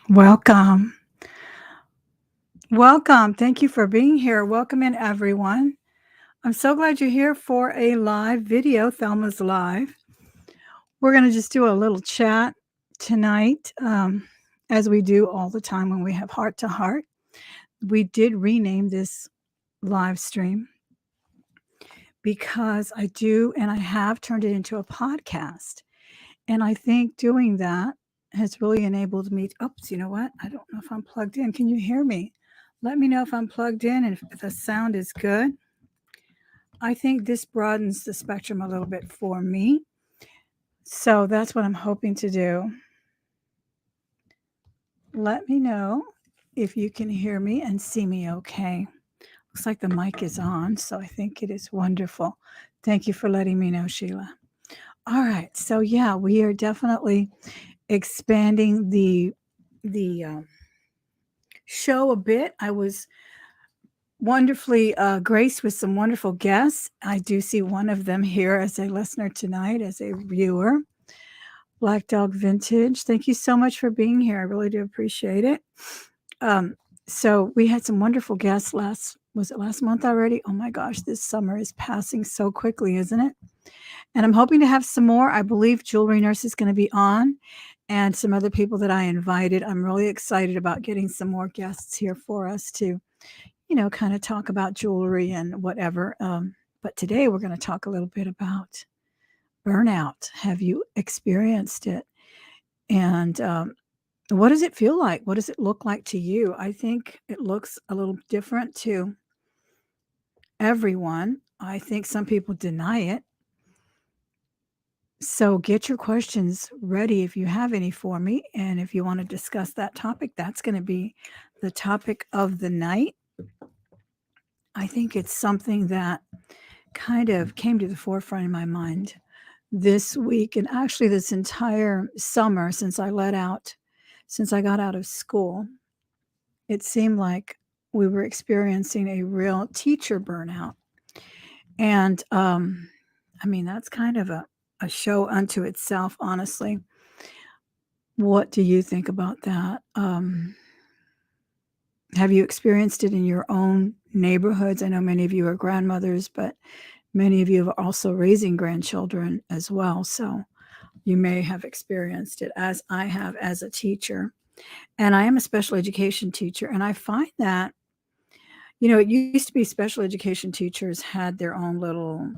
Welcome. Welcome. Thank you for being here. Welcome in, everyone. I'm so glad you're here for a live video, Thelma's Live. We're going to just do a little chat tonight, as we do all the time when we have heart to heart. We did rename this live stream because I do and I have turned it into a podcast. And I think doing that has really enabled me. Oops, you know what? I don't know if I'm plugged in. Can you hear me? Let me know if I'm plugged in and if the sound is good. I think this broadens the spectrum a little bit for me. So that's what I'm hoping to do. Let me know if you can hear me and see me okay. Looks like the mic is on, so I think it is wonderful. Thank you for letting me know, Sheila. All right, so yeah, we are definitely expanding the show a bit. I was wonderfully graced with some wonderful guests. I do see one of them here as a listener tonight, as a viewer. Black Dog Vintage, thank you so much for being here. I really do appreciate it. So we had some wonderful guests was it last month already? Oh my gosh, this summer is passing so quickly, isn't it? And I'm hoping to have some more. I believe Jewelry Nurse is going to be on and some other people that I invited. I'm really excited about getting some more guests here for us to, kind of talk about jewelry and whatever. But today we're going to talk a little bit about burnout. Have you experienced it? And what does it feel like? What does it look like to you? I think it looks a little different to everyone. I think some people deny it. So get your questions ready if you have any for me. And if you want to discuss that topic, that's going to be the topic of the night. I think it's something that kind of came to the forefront in my mind this week and actually this entire summer since I got out of school. It seemed like we were experiencing a real teacher burnout. And that's kind of a show unto itself, honestly. What do you think about that? Have you experienced it in your own neighborhoods? I know many of you are grandmothers, but many of you are also raising grandchildren as well. So you may have experienced it as I have as a teacher. And I am a special education teacher. And I find that, it used to be special education teachers had their own little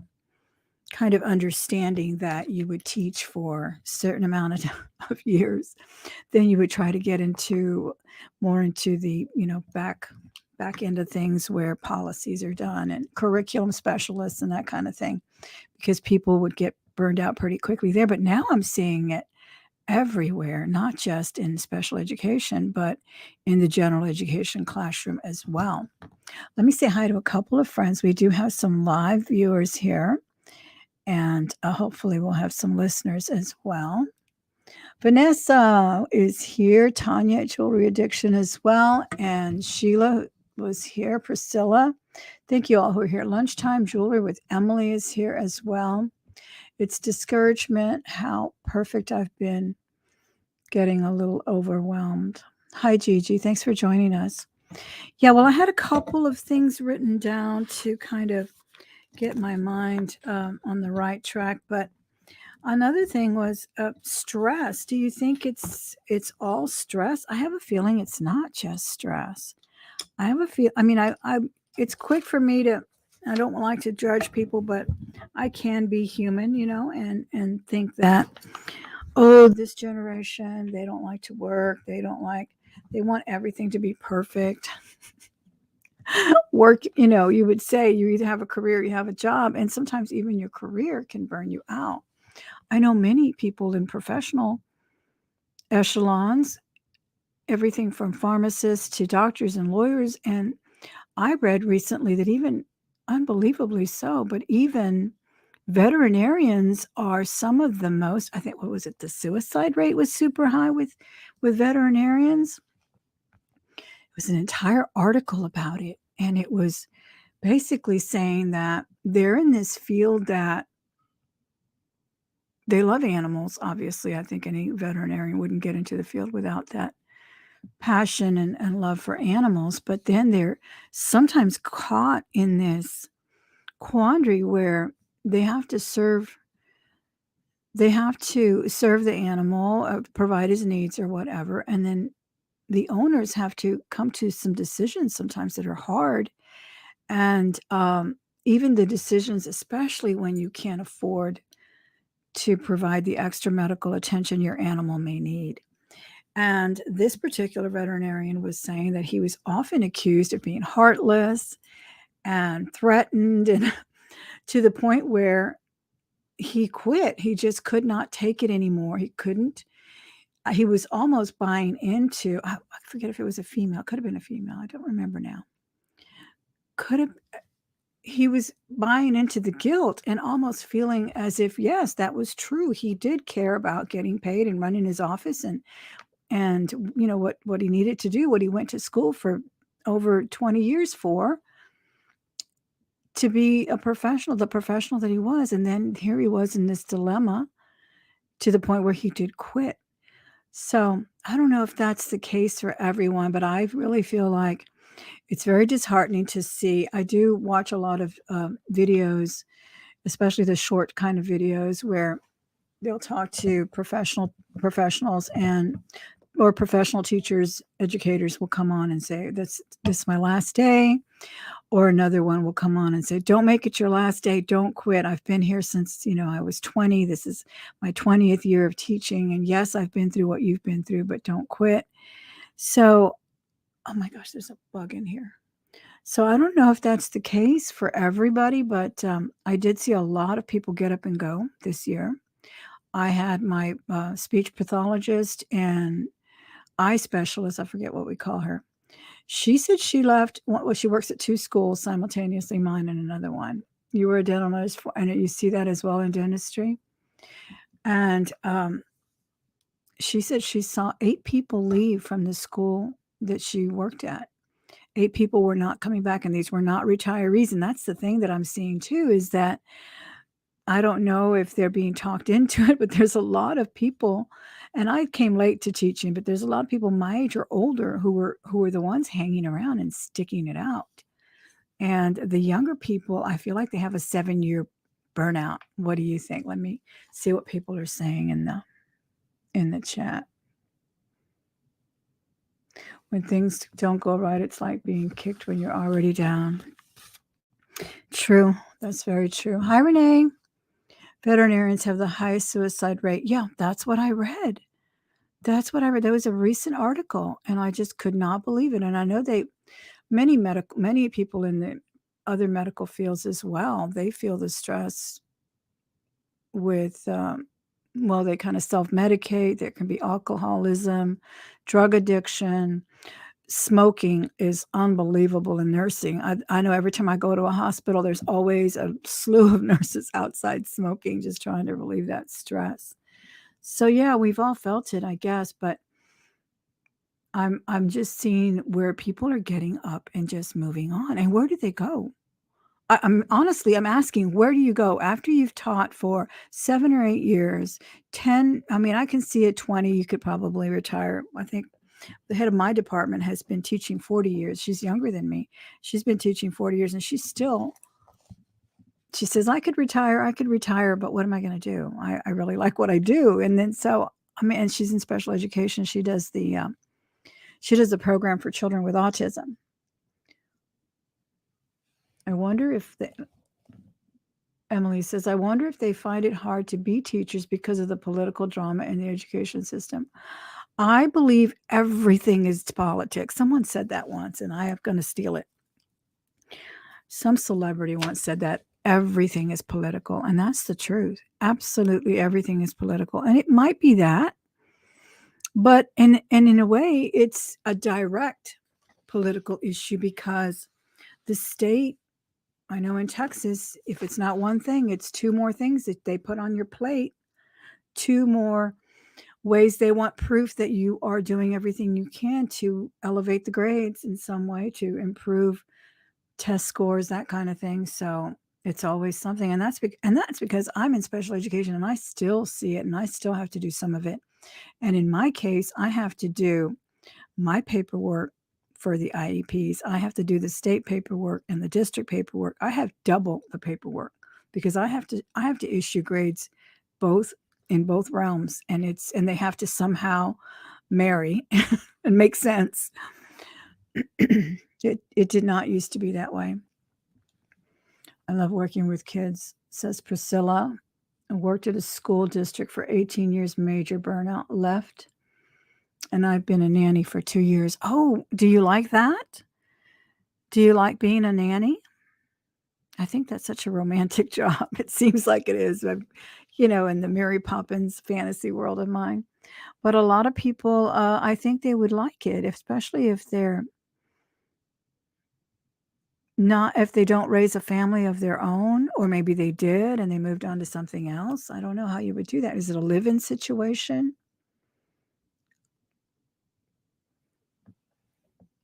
kind of understanding that you would teach for a certain amount of years. Then you would try to get more into the, back end of things where policies are done and curriculum specialists and that kind of thing, because people would get burned out pretty quickly there. But now I'm seeing it everywhere, not just in special education, but in the general education classroom as well. Let me say hi to a couple of friends. We do have some live viewers here, and hopefully we'll have some listeners as well. Vanessa is here, Tanya at Jewelry Addiction as well, and Sheila was here, Priscilla. Thank you all who are here. Lunchtime Jewelry with Emily is here as well. It's discouragement, how perfect I've been, getting a little overwhelmed. Hi, Gigi. Thanks for joining us. Yeah, well, I had a couple of things written down to kind of get my mind on the right track. But another thing was stress. Do you think it's all stress? I have a feeling it's not just stress. I have a feel. I mean, I it's quick for me to. I don't like to judge people, but I can be human, and think that, oh, this generation, they don't like to work. They want everything to be perfect. Work, you would say you either have a career, you have a job, and sometimes even your career can burn you out. I know many people in professional echelons, everything from pharmacists to doctors and lawyers. And I read recently that even unbelievably so, but even veterinarians are some of the most, I think, what was it? The suicide rate was super high with veterinarians. It was an entire article about it. And it was basically saying that they're in this field that they love animals. Obviously, I think any veterinarian wouldn't get into the field without that passion and love for animals, but then they're sometimes caught in this quandary where they have to serve the animal, provide his needs or whatever, and then the owners have to come to some decisions sometimes that are hard, and, even the decisions, especially when you can't afford to provide the extra medical attention your animal may need. And this particular veterinarian was saying that he was often accused of being heartless and threatened, and to the point where he quit. He just could not take it anymore. He couldn't. He was almost buying into, I forget if it was a female, could have been a female. I don't remember now. Could have, he was buying into the guilt and almost feeling as if, yes, that was true. He did care about getting paid and running his office and what he needed to do, what he went to school for over 20 years for, to be a professional, the professional that he was. And then here he was in this dilemma to the point where he did quit. So I don't know if that's the case for everyone, but I really feel like it's very disheartening to see. I do watch a lot of videos, especially the short kind of videos where they'll talk to professionals or professional teachers, educators will come on and say, this is my last day. Or another one will come on and say, don't make it your last day. Don't quit. I've been here since, I was 20. This is my 20th year of teaching. And yes, I've been through what you've been through, but don't quit. So, oh my gosh, there's a bug in here. So I don't know if that's the case for everybody, but I did see a lot of people get up and go this year. I had my speech pathologist and eye specialist, I forget what we call her. She said she left. Well, she works at 2 schools simultaneously, mine and another one. You were a dental nurse, and you see that as well in dentistry. And she said she saw 8 people leave from the school that she worked at. 8 people were not coming back, and these were not retirees. And that's the thing that I'm seeing too, is that I don't know if they're being talked into it, but there's a lot of people, and I came late to teaching, but there's a lot of people my age or older who were the ones hanging around and sticking it out. And the younger people, I feel like they have a 7-year burnout. What do you think? Let me see what people are saying in the chat. When things don't go right, it's like being kicked when you're already down. True. That's very true. Hi, Renee. Veterinarians have the highest suicide rate. Yeah, that's what I read. That's what I read. There was a recent article, and I just could not believe it. And I know many people in the other medical fields as well, they feel the stress with, they kind of self-medicate. There can be alcoholism, drug addiction. Smoking is unbelievable in nursing. I know every time I go to a hospital, there's always a slew of nurses outside smoking, just trying to relieve that stress. So yeah, we've all felt it, I guess, but I'm just seeing where people are getting up and just moving on. And where do they go? I'm honestly, I'm asking, where do you go after you've taught for 7 or 8 years, 10? I mean, I can see at 20, you could probably retire. I think the head of my department has been teaching 40 years. She's younger than me. She's been teaching 40 years, and she says, I could retire, but what am I going to do? I really like what I do. And then, and she's in special education. She does the program for children with autism. I wonder if Emily says, I wonder if they find it hard to be teachers because of the political drama in the education system. I believe everything is politics. Someone said that once, and I am going to steal it. Some celebrity once said that everything is political, and that's the truth. Absolutely everything is political. And it might be that, but in a way, it's a direct political issue because the state, I know in Texas, if it's not one thing, it's 2 more things that they put on your plate, 2 more ways they want proof that you are doing everything you can to elevate the grades in some way, to improve test scores, that kind of thing. So it's always something. And that's because I'm in special education and I still see it, and I still have to do some of it. And in my case, I have to do my paperwork for the IEPs. I have to do the state paperwork and the district paperwork. I have double the paperwork because I have to issue grades both in both realms, and they have to somehow marry and make sense. It did not used to be that way. I love working with kids, says Priscilla. I worked at a school district for 18 years, major burnout, left. And I've been a nanny for 2 years. Oh, do you like that? Do you like being a nanny? I think that's such a romantic job. It seems like it is, in the Mary Poppins fantasy world of mine. But a lot of people, I think they would like it, especially if if they don't raise a family of their own, or maybe they did and they moved on to something else. I don't know how you would do that. Is it a live-in situation?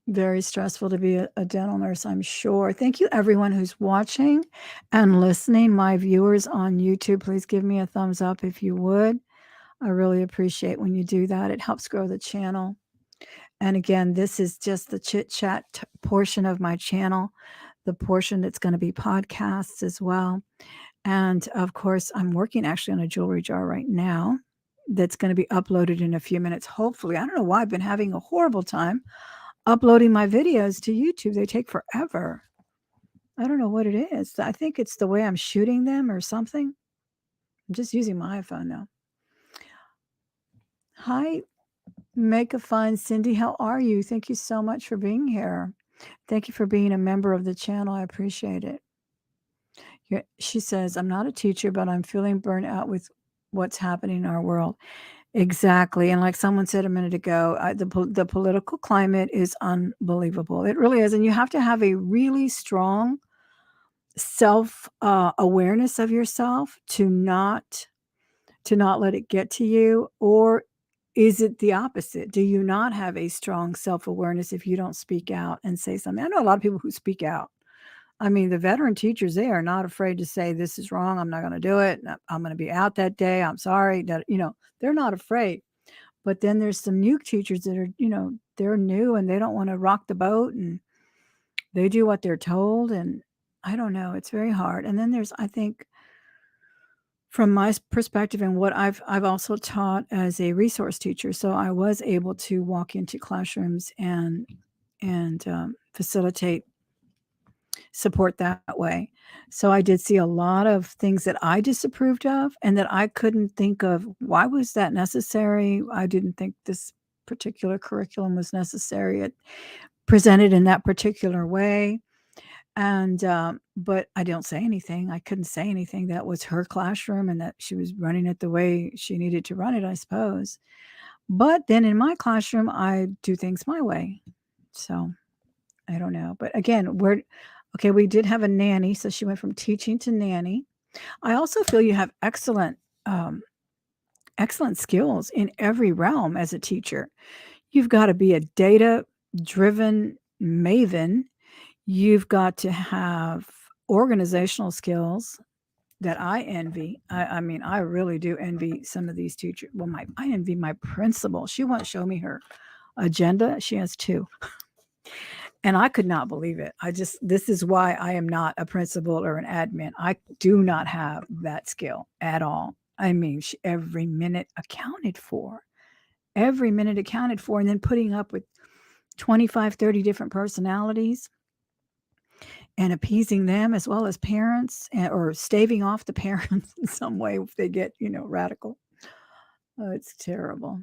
Very stressful to be a dental nurse, I'm sure. Thank you, everyone who's watching and listening. My viewers on YouTube, please give me a thumbs up if you would. I really appreciate when you do that. It helps grow the channel. And again, this is just the chit-chat portion of my channel, the portion that's going to be podcasts as well. And of course, I'm working actually on a jewelry jar right now that's going to be uploaded in a few minutes. Hopefully, I don't know why I've been having a horrible time uploading my videos to YouTube. They take forever. I don't know what it is. I think it's the way I'm shooting them or something. I'm just using my iPhone now. Hi, Make a Fun Cindy. How are you? Thank you so much for being here. Thank you for being a member of the channel. I appreciate it. She says, I'm not a teacher, but I'm feeling burnt out with what's happening in our world. Exactly. And like someone said a minute ago, the political climate is unbelievable. It really is. And you have to have a really strong self awareness of yourself to not let it get to you. Or is it the opposite? Do you not have a strong self awareness if you don't speak out and say something? I know a lot of people who speak out. I mean, the veteran teachers, they are not afraid to say, this is wrong. I'm not going to do it. I'm going to be out that day. I'm sorry. They're not afraid. But then there's some new teachers that are, they're new and they don't want to rock the boat and they do what they're told. And I don't know, it's very hard. And then there's, I think, from my perspective and what I've also taught as a resource teacher. So I was able to walk into classrooms and facilitate support that way. So I did see a lot of things that I disapproved of and that I couldn't think of. Why was that necessary? I didn't think this particular curriculum was necessary. It presented in that particular way. And, but I don't say anything. I couldn't say anything. That was her classroom and that she was running it the way she needed to run it, I suppose. But then in my classroom, I do things my way. So I don't know. But again, we did have a nanny. So she went from teaching to nanny. I also feel you have excellent skills in every realm as a teacher. You've got to be a data-driven maven. You've got to have organizational skills that I envy. I mean, I really do envy some of these teachers. Well, I envy my principal. She won't show me her agenda. She has 2. And I could not believe it. This is why I am not a principal or an admin. I do not have that skill at all. I mean, every minute accounted for. Every minute accounted for. And then putting up with 25, 30 different personalities and appeasing them as well as parents, or staving off the parents in some way if they get, radical. Oh, it's terrible.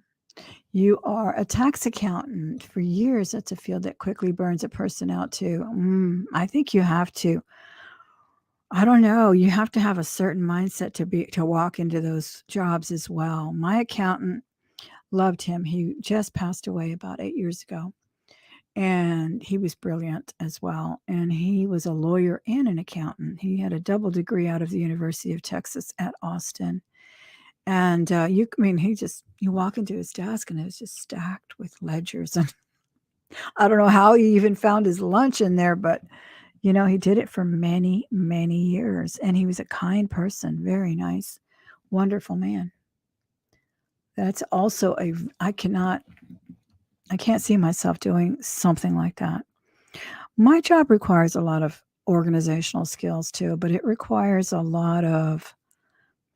You are a tax accountant for years. That's a field that quickly burns a person out too. I think you have to. I don't know. You have to have a certain mindset to walk into those jobs as well. My accountant, loved him. He just passed away about 8 years ago. And he was brilliant as well. And he was a lawyer and an accountant. He had a double degree out of the University of Texas at Austin. And you walk into his desk and it's just stacked with ledgers. And I don't know how he even found his lunch in there, but he did it for many, many years. And he was a kind person, very nice, wonderful man. That's also I I can't see myself doing something like that. My job requires a lot of organizational skills too, but it requires a lot of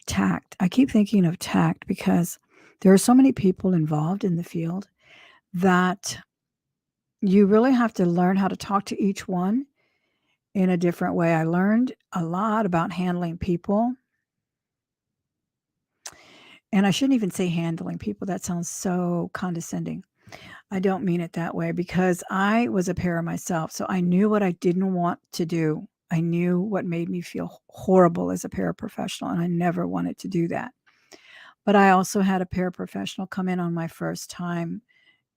tact. I keep thinking of tact because there are so many people involved in the field that you really have to learn how to talk to each one in a different way. I learned a lot about handling people. And I shouldn't even say handling people. That sounds so condescending. I don't mean it that way because I was a para myself. So I knew what I didn't want to do. I knew what made me feel horrible as a paraprofessional, and I never wanted to do that. But I also had a paraprofessional come in on my first time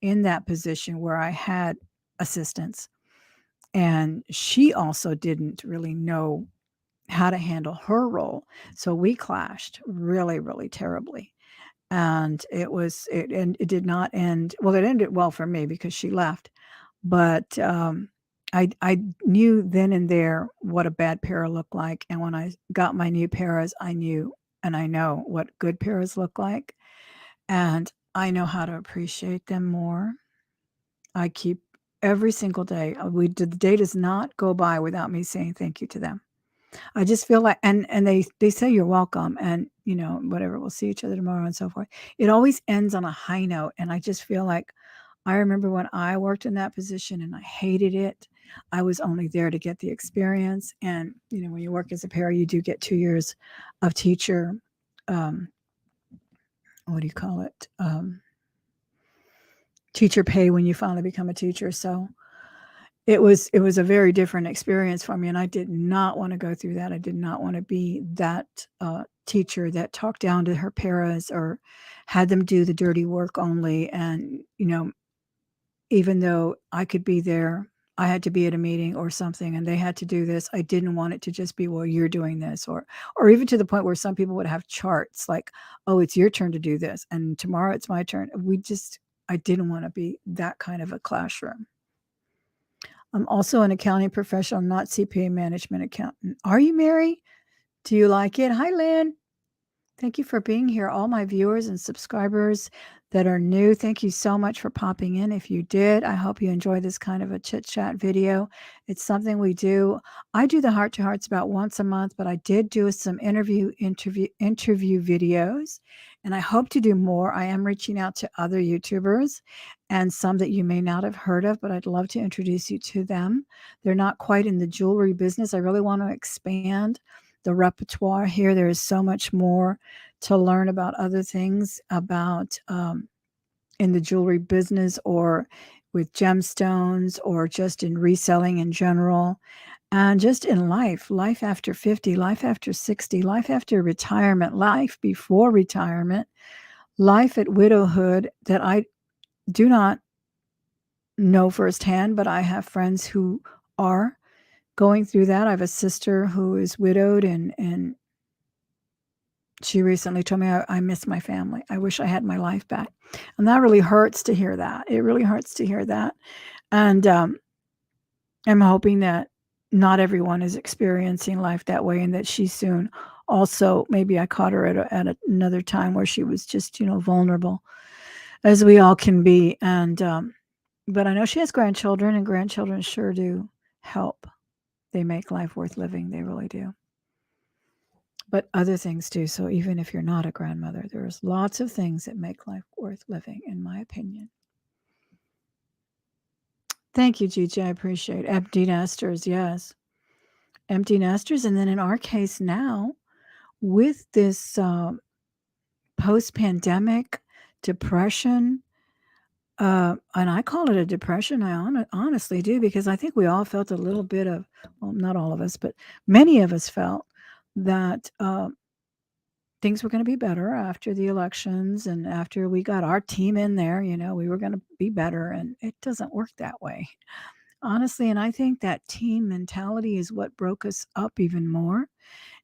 in that position where I had assistance. And she also didn't really know how to handle her role. So we clashed really, really terribly. And it did not end well. It ended well for me because she left, but I knew then and there what a bad para looked like, and when I got my new paras, I knew and I know what good paras look like, and I know how to appreciate them more. I keep every single day. The day does not go by without me saying thank you to them. I just feel like and they say you're welcome and, whatever, we'll see each other tomorrow and so forth. It always ends on a high note, and I just feel like I remember when I worked in that position and I hated it. I was only there to get the experience, and, when you work as a para, you do get 2 years of teacher, um, what do you call it? Teacher pay when you finally become a teacher, so it was a very different experience for me, and I did not wanna go through that. I did not wanna be that, teacher that talked down to her paras or had them do the dirty work only, and, even though I could be there, I had to be at a meeting or something, and they had to do this. I didn't want it to just be, "Well, you're doing this," or even to the point where some people would have charts like, "Oh, it's your turn to do this, and tomorrow it's my turn." I didn't wanna be that kind of a classroom. I'm also an accounting professional, not CPA management accountant. Are you, Mary? Do you like it? Hi, Lynn. Thank you for being here. All my viewers and subscribers that are new, thank you so much for popping in. If you did, I hope you enjoyed this kind of a chit chat video. It's something we do. I do the heart to hearts about once a month, but I did do some interview videos, and I hope to do more. I am reaching out to other YouTubers and some that you may not have heard of, but I'd love to introduce you to them. They're not quite in the jewelry business. I really want to expand the repertoire here. There is so much more to learn about other things about in the jewelry business or with gemstones or just in reselling in general and just in life after 50, life after 60, life after retirement, life before retirement, life at widowhood that I do not know firsthand, but I have friends who are going through that. I have a sister who is widowed and she recently told me, I miss my family. I wish I had my life back. And that really hurts to hear that. It really hurts to hear that. And I'm hoping that not everyone is experiencing life that way and that she soon also, maybe I caught her at another time where she was just, vulnerable as we all can be. And, but I know she has grandchildren, and grandchildren sure do help. They make life worth living. They really do. But other things too. So even if you're not a grandmother, there's lots of things that make life worth living, in my opinion. Thank you, Gigi. I appreciate it. Empty nesters, yes. Empty nesters. And then in our case now, with this post-pandemic depression, and I call it a depression. I honestly do, because I think we all felt a little bit of, well, not all of us, but many of us felt that things were going to be better after the elections and after we got our team in there, we were going to be better. And it doesn't work that way, honestly. And I think that team mentality is what broke us up even more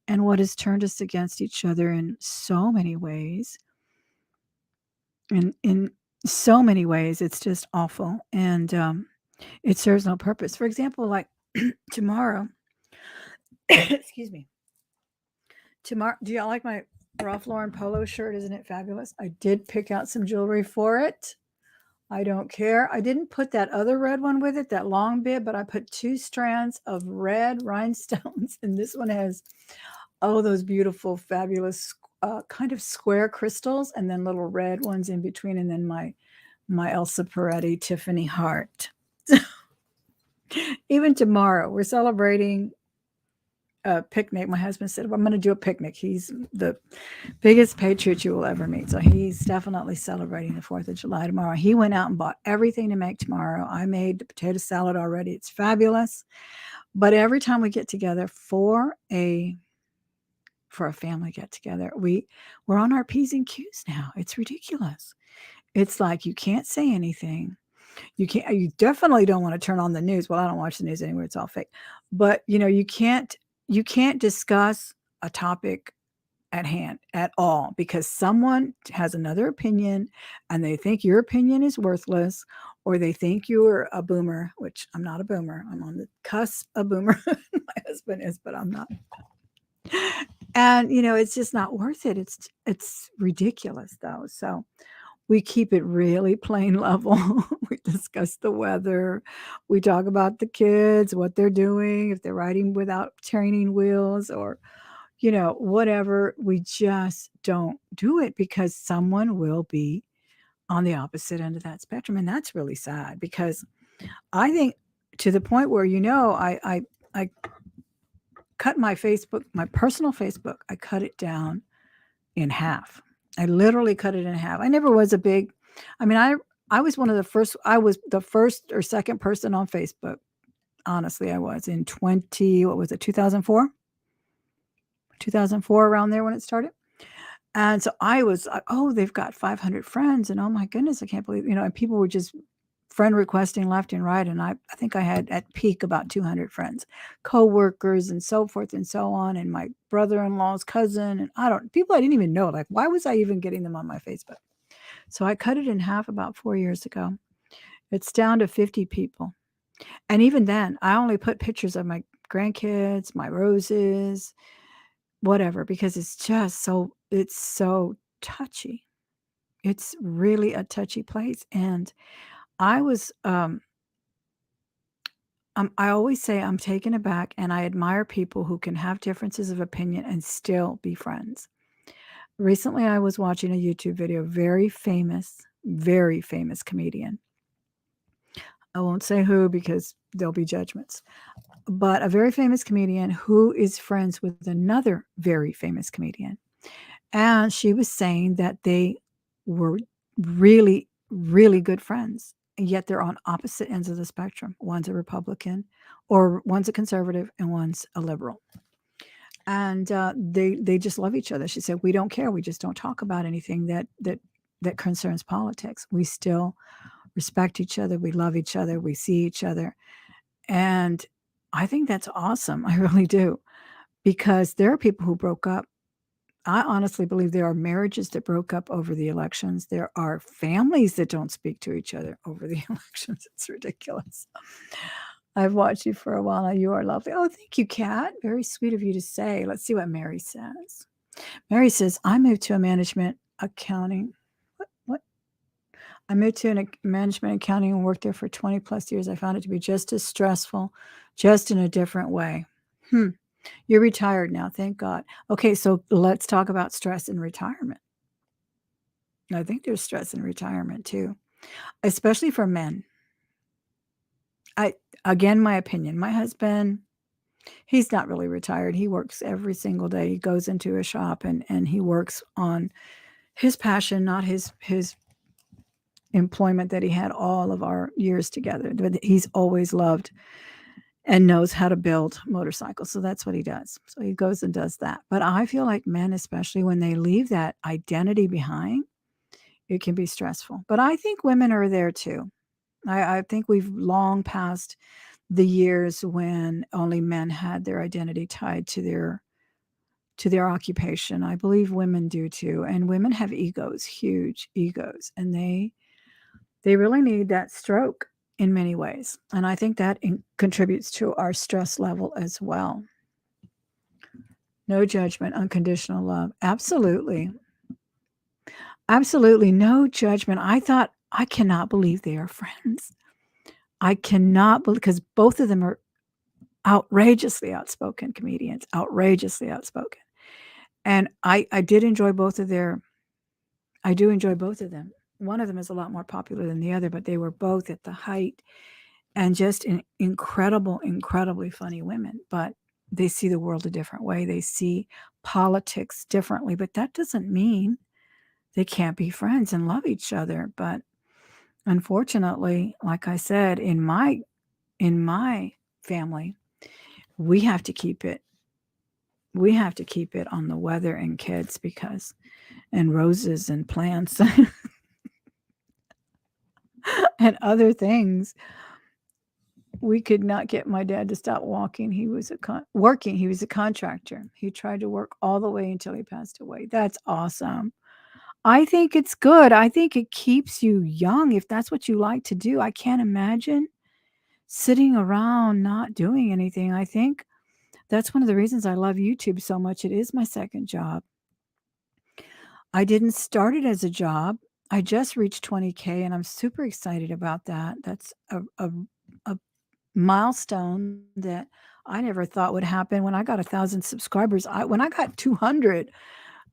and what has turned us against each other in so many ways. And in so many ways, it's just awful. And it serves no purpose. For example, like tomorrow, excuse me. Tomorrow, do y'all like my Ralph Lauren polo shirt? Isn't it fabulous? I did pick out some jewelry for it. I don't care. I didn't put that other red one with it, that long bit, but I put 2 strands of red rhinestones, and this one has, oh, those beautiful, fabulous, kind of square crystals, and then little red ones in between, and then my Elsa Peretti Tiffany heart. Even tomorrow, we're celebrating a picnic. My husband said, well, I'm going to do a picnic. He's the biggest patriot you will ever meet. So he's definitely celebrating the 4th of July tomorrow. He went out and bought everything to make tomorrow. I made the potato salad already. It's fabulous. But every time we get together for a family get together, we're on our P's and Q's now. It's ridiculous. It's like you can't say anything. You definitely don't want to turn on the news. Well, I don't watch the news anyway. It's all fake. But you can't discuss a topic at hand at all because someone has another opinion and they think your opinion is worthless, or they think you're a boomer, which I'm not a boomer. I'm on the cusp of boomer. My husband is, but I'm not. And it's just not worth it. It's ridiculous though. So we keep it really plain level. We discuss the weather. We talk about the kids, what they're doing, if they're riding without training wheels, or whatever. We just don't do it because someone will be on the opposite end of that spectrum. And that's really sad because I think to the point where, I cut my personal Facebook, I cut it down in half. I literally cut it in half. I never was I was one of the first, I was the first or second person on Facebook. Honestly, I was in 2004? 2004, around there when it started. And so I was like, oh, they've got 500 friends. And oh my goodness, I can't believe, and people were just friend requesting left and right. And I think I had at peak about 200 friends, co-workers and so forth and so on. And my brother-in-law's cousin, and people I didn't even know, like, why was I even getting them on my Facebook? So I cut it in half about 4 years ago. It's down to 50 people. And even then, I only put pictures of my grandkids, my roses, whatever, because it's so touchy. It's really a touchy place. And I was, I always say I'm taken aback, and I admire people who can have differences of opinion and still be friends. Recently, I was watching a YouTube video, very famous comedian. I won't say who because there'll be judgments, but a very famous comedian who is friends with another very famous comedian. And she was saying that they were really, really good friends, and yet they're on opposite ends of the spectrum. One's a Republican, or one's a conservative, and one's a liberal. And they just love each other. She said, "We don't care. We just don't talk about anything that concerns politics. We still respect each other. We love each other. We see each other." And I think that's awesome. I really do, because there are people who broke up. I honestly believe there are marriages that broke up over the elections. There are families that don't speak to each other over the elections. It's ridiculous. I've watched you for a while now. You are lovely. Oh, thank you, Kat. Very sweet of you to say. Let's see what Mary says. Mary says, I moved to a management accounting. What? I moved to a management accounting and worked there for 20 plus years. I found it to be just as stressful, just in a different way. You're retired now, thank God. Okay, so let's talk about stress in retirement. I think there's stress in retirement too, especially for men. Again, my opinion. My husband, he's not really retired. He works every single day. He goes into a shop and he works on his passion, not his employment that he had all of our years together. But he's always loved and knows how to build motorcycles. So that's what he does. So he goes and does that. But I feel like men, especially when they leave that identity behind, it can be stressful. But I think women are there too. I think we've long passed the years when only men had their identity tied to their occupation. I believe women do too. And women have egos, huge egos, and they really need that stroke in many ways. And I think that contributes to our stress level as well. No judgment, unconditional love. Absolutely. Absolutely. No judgment. I thought I cannot believe they are friends. I cannot believe, because both of them are outrageously outspoken comedians, outrageously outspoken. And I did enjoy both of their I do enjoy both of them. One of them is a lot more popular than the other, but they were both at the height and just incredible, incredibly funny women. But they see the world a different way. They see politics differently, but that doesn't mean they can't be friends and love each other. But unfortunately, like I said, in my family, we have to keep it we have to keep it on the weather and kids, because and roses and plants and other things. We could not get my dad to stop walking. He was working. He was a contractor. He tried to work all the way until he passed away. That's awesome. I think it's good. I think it keeps you young if that's what you like to do. I can't imagine sitting around not doing anything. I think that's one of the reasons I love YouTube so much. It is my second job. I didn't start it as a job. I just reached 20K and I'm super excited about that. That's a milestone that I never thought would happen. When I got 1,000 subscribers, when I got 200,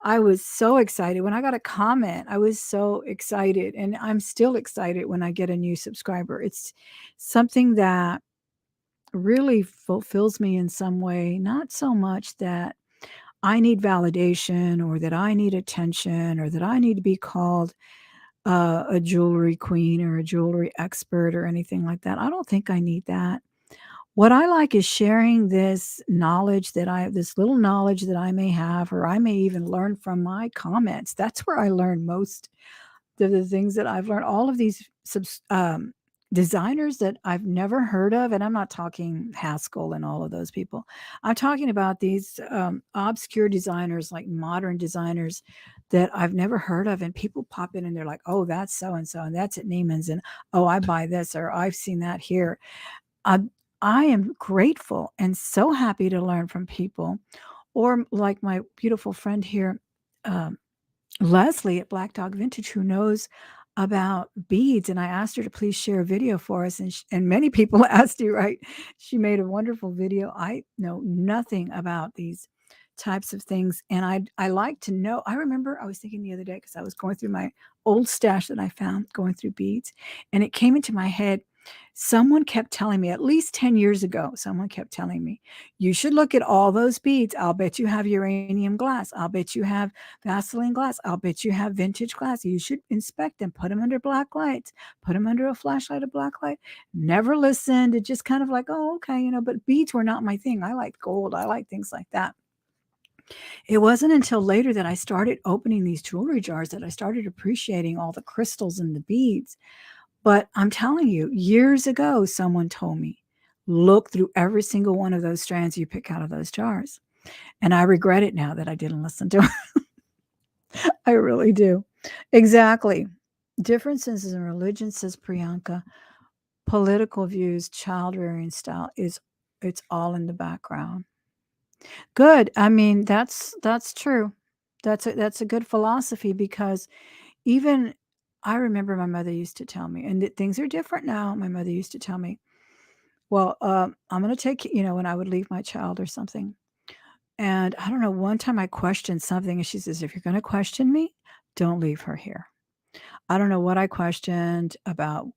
I was so excited. When I got a comment, I was so excited, and I'm still excited when I get a new subscriber. It's something that really fulfills me in some way, not so much that I need validation or that I need attention or that I need to be called a jewelry queen or a jewelry expert or anything like that. I don't think I need that. What I like is sharing this little knowledge that I may have, or I may even learn from my comments. That's where I learn most of the things that I've learned. All of these designers that I've never heard of, and I'm not talking Haskell and all of those people. I'm talking about these obscure designers, like modern designers that I've never heard of, and people pop in and they're like, "Oh, that's so and so, and that's at Neiman's, and oh, I buy this, or I've seen that here." I I am grateful and so happy to learn from people, or like my beautiful friend here, um, Leslie at Black Dog Vintage, who knows about beads, and I asked her to please share a video for us, and many people asked you, right? She made a wonderful video. I know nothing about these types of things, and I like to know. I remember I was thinking the other day, because I was going through my old stash that I found, going through beads, and it came into my head. Someone kept telling me, at least 10 years ago, someone kept telling me, you should look at all those beads. I'll bet you have uranium glass. I'll bet you have Vaseline glass. I'll bet you have vintage glass. You should inspect them, put them under black lights, put them under a flashlight, a black light. Never listened. It just kind of like, oh, okay, but beads were not my thing. I liked gold. I like things like that. It wasn't until later that I started opening these jewelry jars that I started appreciating all the crystals and the beads. But I'm telling you, years ago, someone told me, look through every single one of those strands you pick out of those jars. And I regret it now that I didn't listen to it. I really do. Exactly. Differences in religion, says Priyanka, political views, child rearing style it's all in the background. Good. I mean, that's true. That's a good philosophy, because even I remember my mother used to tell me, and things are different now. My mother used to tell me, well, I'm going to take, when I would leave my child or something. And I don't know, one time I questioned something, and she says, if you're going to question me, don't leave her here. I don't know what I questioned about.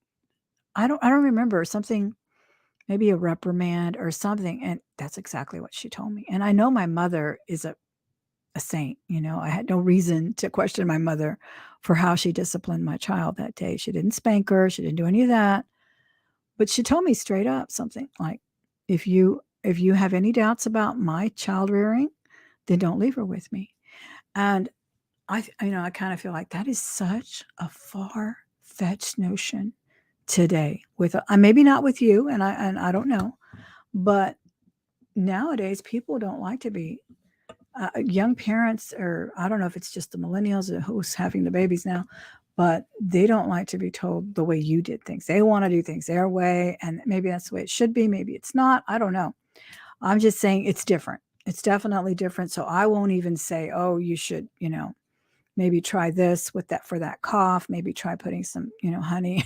I don't remember something, maybe a reprimand or something. And that's exactly what she told me. And I know my mother is a saint. I had no reason to question my mother for how she disciplined my child that day. She didn't spank her. She didn't do any of that. But she told me straight up something like, if you have any doubts about my child rearing, then don't leave her with me. And I kind of feel like that is such a far-fetched notion today. With maybe not with you, and I don't know, but nowadays people don't like to be young parents, or I don't know if it's just the millennials who's having the babies now, but they don't like to be told the way you did things. They want to do things their way, and maybe that's the way it should be. Maybe it's not. I don't know. I'm just saying it's different. It's definitely different. So I won't even say, oh, you should, maybe try this with that for that cough, maybe try putting some, honey.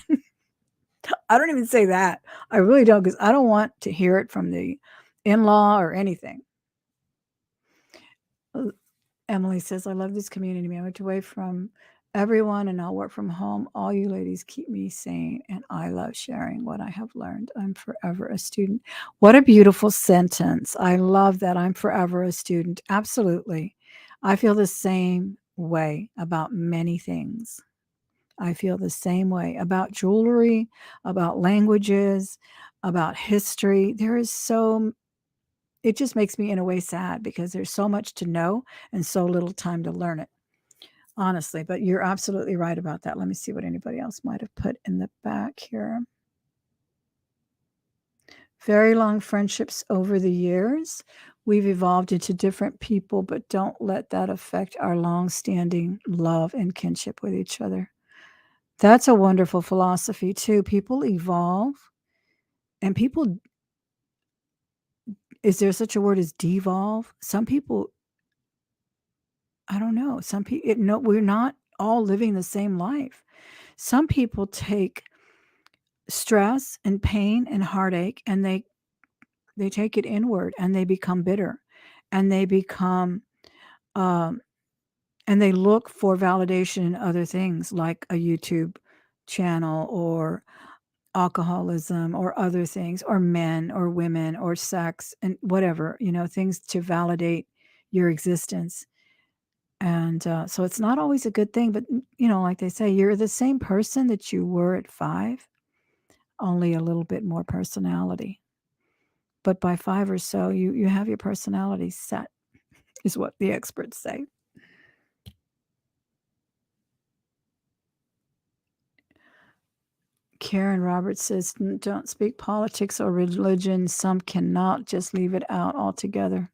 I don't even say that. I really don't, because I don't want to hear it from the in-law or anything. Emily says, I love this community. I went away from everyone and I'll work from home. All you ladies keep me sane, and I love sharing what I have learned. I'm forever a student. What a beautiful sentence. I love that. I'm forever a student. Absolutely. I feel the same way about many things. I feel the same way about jewelry, about languages, about history. It just makes me in a way sad because there's so much to know and so little time to learn it, honestly. But you're absolutely right about that. Let me see what anybody else might have put in the back here. Very long friendships over the years. We've evolved into different people, but don't let that affect our long-standing love and kinship with each other. That's a wonderful philosophy too. People evolve, and people, is there such a word as devolve? Some people, I don't know. Some people, no, we're not all living the same life. Some people take stress and pain and heartache, and they take it inward, and they become bitter, and they become um, and they look for validation in other things like a YouTube channel or alcoholism or other things or men or women or sex and whatever, things to validate your existence. And so it's not always a good thing, but like they say, you're the same person that you were at 5, only a little bit more personality. But by 5 or so, you have your personality set, is what the experts say. Karen Roberts says, don't speak politics or religion. Some cannot just leave it out altogether.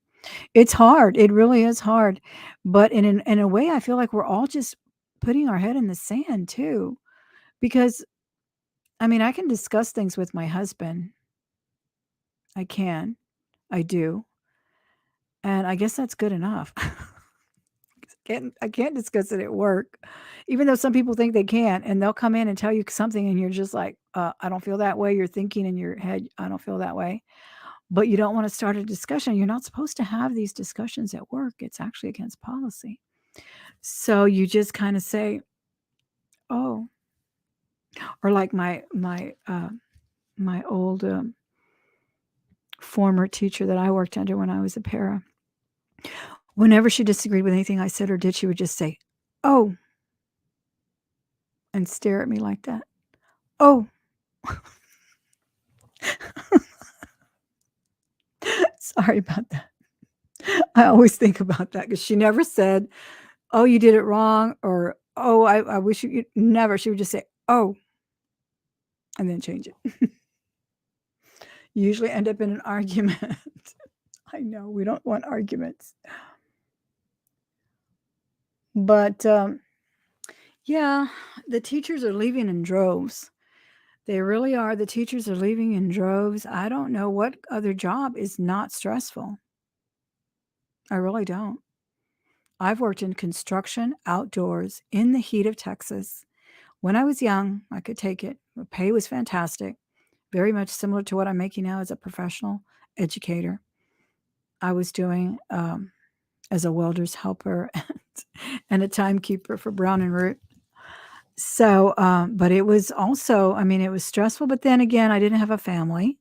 It's hard. It really is hard. But in a way, I feel like we're all just putting our head in the sand too. Because, I mean, I can discuss things with my husband. I can. I do. And I guess that's good enough. I can't discuss it at work, even though some people think they can, and they'll come in and tell you something, and you're just like, I don't feel that way. You're thinking in your head, I don't feel that way. But you don't want to start a discussion. You're not supposed to have these discussions at work. It's actually against policy. So you just kind of say, oh, or like my old former teacher that I worked under when I was a para. Whenever she disagreed with anything I said or did, she would just say, oh, and stare at me like that. Oh. Sorry about that. I always think about that because she never said, oh, you did it wrong, or oh, I wish you never. She would just say, oh, and then change it. Usually end up in an argument. I know we don't want arguments. But yeah, the teachers are leaving in droves. They really are. The teachers are leaving in droves. I don't know what other job is not stressful. I really don't. I've worked in construction, outdoors, in the heat of Texas. When I was young, I could take it. The pay was fantastic, very much similar to what I'm making now as a professional educator. I was doing as a welder's helper and a timekeeper for Brown and Root. So, but it was also, I mean, it was stressful, but then again, I didn't have a family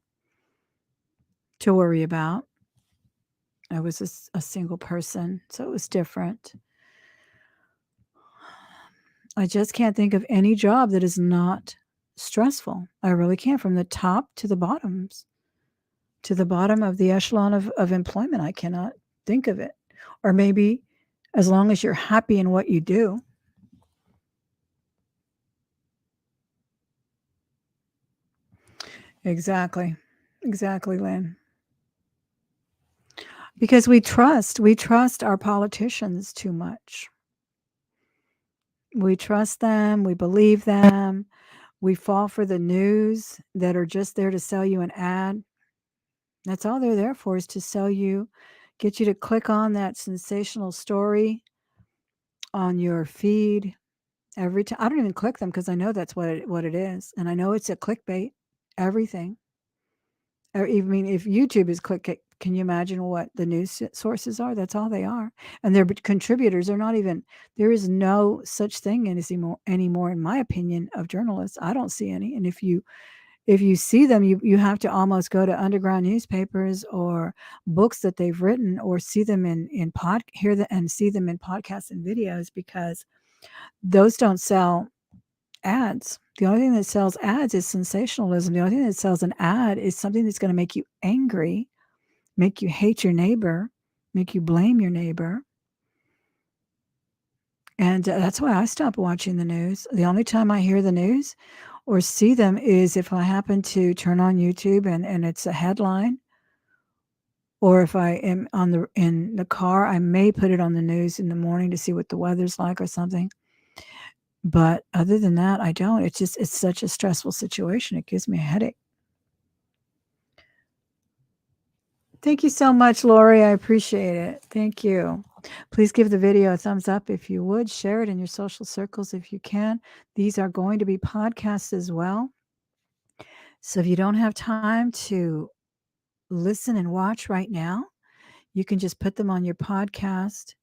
to worry about. I was a single person, so it was different. I just can't think of any job that is not stressful. I really can't, from the top to the bottoms, to the bottom of the echelon of employment. I cannot think of it. Or maybe as long as you're happy in what you do. Exactly. Exactly, Lynn. Because we trust our politicians too much. We trust them, we believe them, we fall for the news that are just there to sell you an ad. That's all they're there for, is to sell you, get you to click on that sensational story on your feed every time. I don't even click them because I know that's what it is, and I know it's a clickbait. Everything. I mean, if YouTube is click, can you imagine what the news sources are? That's all they are, and their contributors are not even. There is no such thing anymore, in my opinion, of journalists. I don't see any, and if you see them, you have to almost go to underground newspapers or books that they've written, or see them in hear them and see them in podcasts and videos, because those don't sell ads. The only thing that sells ads is sensationalism. The only thing that sells an ad is something that's going to make you angry, make you hate your neighbor, make you blame your neighbor. And that's why I stopped watching the news. The only time I hear the news or see them is if I happen to turn on YouTube and it's a headline, or if I am in the car, I may put it on the news in the morning to see what the weather's like or something. But other than that, I don't. It's such a stressful situation. It gives me a headache. Thank you so much, Lori. I appreciate it. Thank you. Please give the video a thumbs up if you would. Share it in your social circles if you can. These are going to be podcasts as well. So if you don't have time to listen and watch right now, you can just put them on your podcast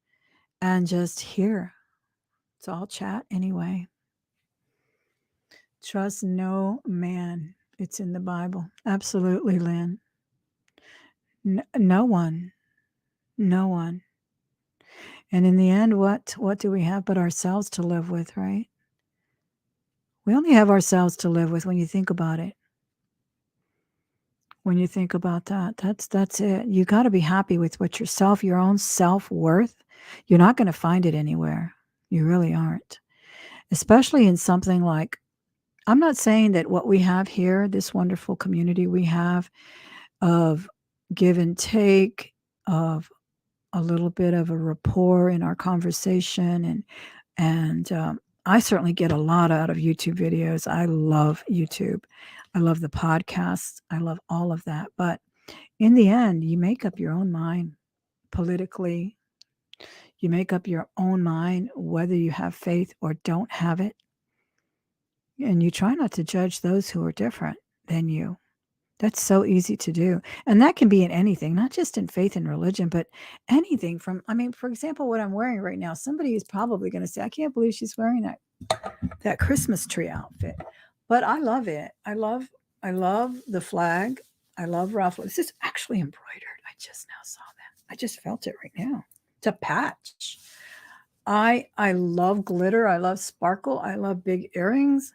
and just hear. It's all chat anyway. Trust no man. It's in the Bible. Absolutely, Lynn. No one. No one. And in the end, what do we have but ourselves to live with, right? We only have ourselves to live with when you think about it. When you think about that, that's it. You got to be happy with what yourself, your own self-worth. You're not going to find it anywhere. You really aren't. Especially in something like, I'm not saying that what we have here, this wonderful community we have of give and take, of a little bit of a rapport in our conversation, and I certainly get a lot out of YouTube videos. I love YouTube. I love the podcasts. I love all of that. But in the end, you make up your own mind politically. You make up your own mind whether you have faith or don't have it. And you try not to judge those who are different than you. That's so easy to do. And that can be in anything, not just in faith and religion, but anything from, I mean, for example, what I'm wearing right now, somebody is probably going to say, I can't believe she's wearing that Christmas tree outfit. But I love it. I love the flag. I love ruffles. This is actually embroidered. I just now saw that. I just felt it right now. It's a patch. I love glitter. I love sparkle. I love big earrings.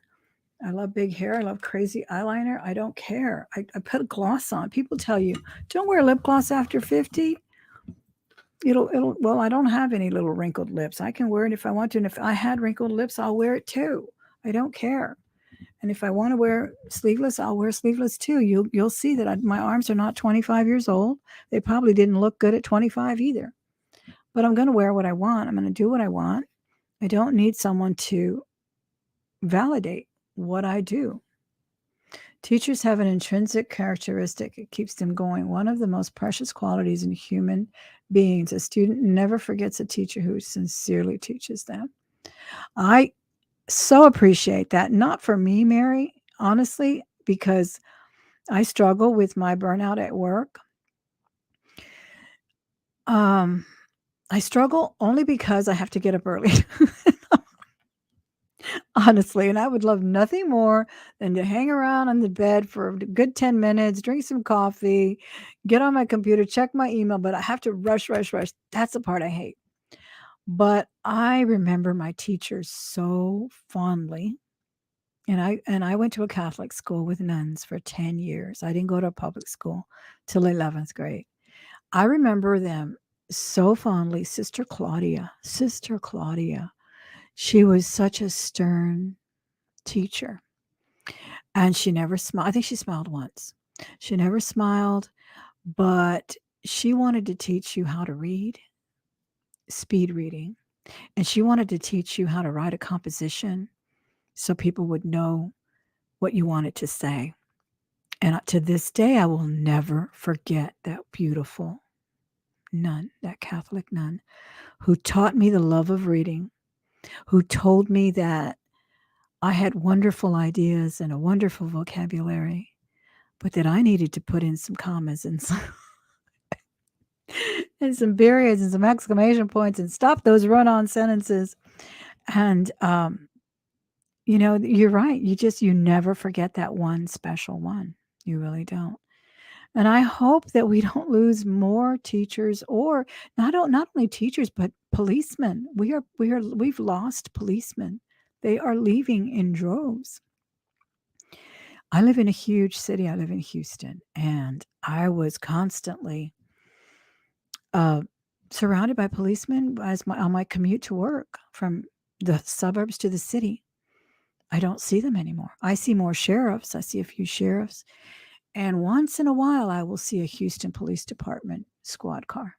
I love big hair. I love crazy eyeliner. I don't care. I put gloss on. People tell you, don't wear lip gloss after 50. Well, I don't have any little wrinkled lips. I can wear it if I want to. And if I had wrinkled lips, I'll wear it too. I don't care. And if I want to wear sleeveless, I'll wear sleeveless too. You'll see that my arms are not 25 years old. They probably didn't look good at 25 either. But I'm going to wear what I want. I'm going to do what I want. I don't need someone to validate what I do. Teachers have an intrinsic characteristic. It keeps them going. One of the most precious qualities in human beings. A student never forgets a teacher who sincerely teaches them. I so appreciate that. Not for me, Mary, honestly, because I struggle with my burnout at work. I struggle only because I have to get up early. Honestly, and I would love nothing more than to hang around on the bed for a good 10 minutes, drink some coffee, get on my computer, check my email, but I have to rush. That's the part I hate. But I remember my teachers so fondly. And I went to a Catholic school with nuns for 10 years. I didn't go to a public school till 11th grade. I remember them so fondly. Sister Claudia. She was such a stern teacher. And she never smiled. I think she smiled once. She never smiled, but she wanted to teach you how to read, speed reading. And she wanted to teach you how to write a composition so people would know what you wanted to say. And to this day, I will never forget that beautiful nun, that Catholic nun, who taught me the love of reading who told me that I had wonderful ideas and a wonderful vocabulary, but that I needed to put in some commas and some, and some periods and some exclamation points and stop those run-on sentences. And you're right. You never forget that one special one. You really don't. And I hope that we don't lose more teachers, or not only teachers but policemen. We've lost policemen. They are leaving in droves. I live in a huge city. I live in Houston, and I was constantly uh, surrounded by policemen on my commute to work from the suburbs to the city. I don't see them anymore. I see more sheriffs. I see a few sheriffs. And once in a while, I will see a Houston Police Department squad car.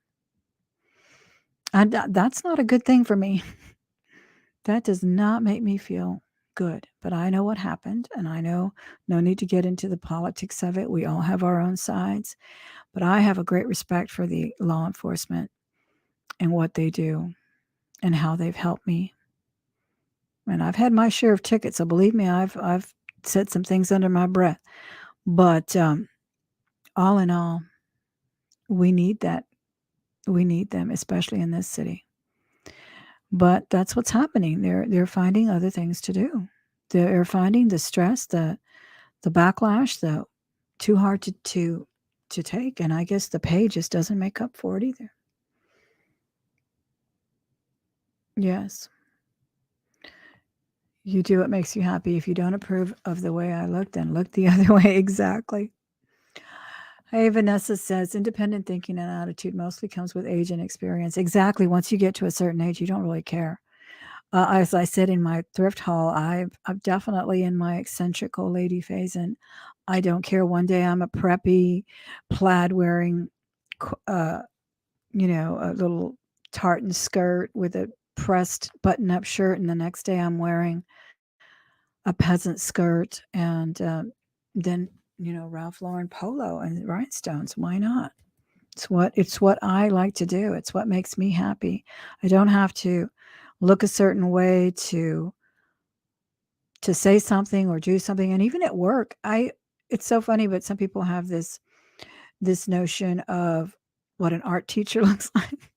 And that's not a good thing for me. That does not make me feel good. But I know what happened, and I know no need to get into the politics of it. We all have our own sides. But I have a great respect for the law enforcement and what they do and how they've helped me. And I've had my share of tickets, so believe me, I've said some things under my breath. But all in all, we need that. We need them, especially in this city. But that's what's happening. They're finding other things to do. They're finding the stress, the backlash, the too hard to take. And I guess the pay just doesn't make up for it either. Yes. You do what makes you happy. If you don't approve of the way I look, then look the other way. Exactly. Hey, Vanessa says independent thinking and attitude mostly comes with age and experience. Exactly. Once you get to a certain age, you don't really care. As I said in my thrift haul, I'm definitely in my eccentric old lady phase, and I don't care. One day I'm a preppy, plaid wearing, a little tartan skirt with a pressed button up shirt, and the next day I'm wearing a peasant skirt and then Ralph Lauren polo and rhinestones. Why not? It's what I like to do. It's what makes me happy. I don't have to look a certain way to say something or do something. And even at work, it's so funny, but some people have this notion of what an art teacher looks like,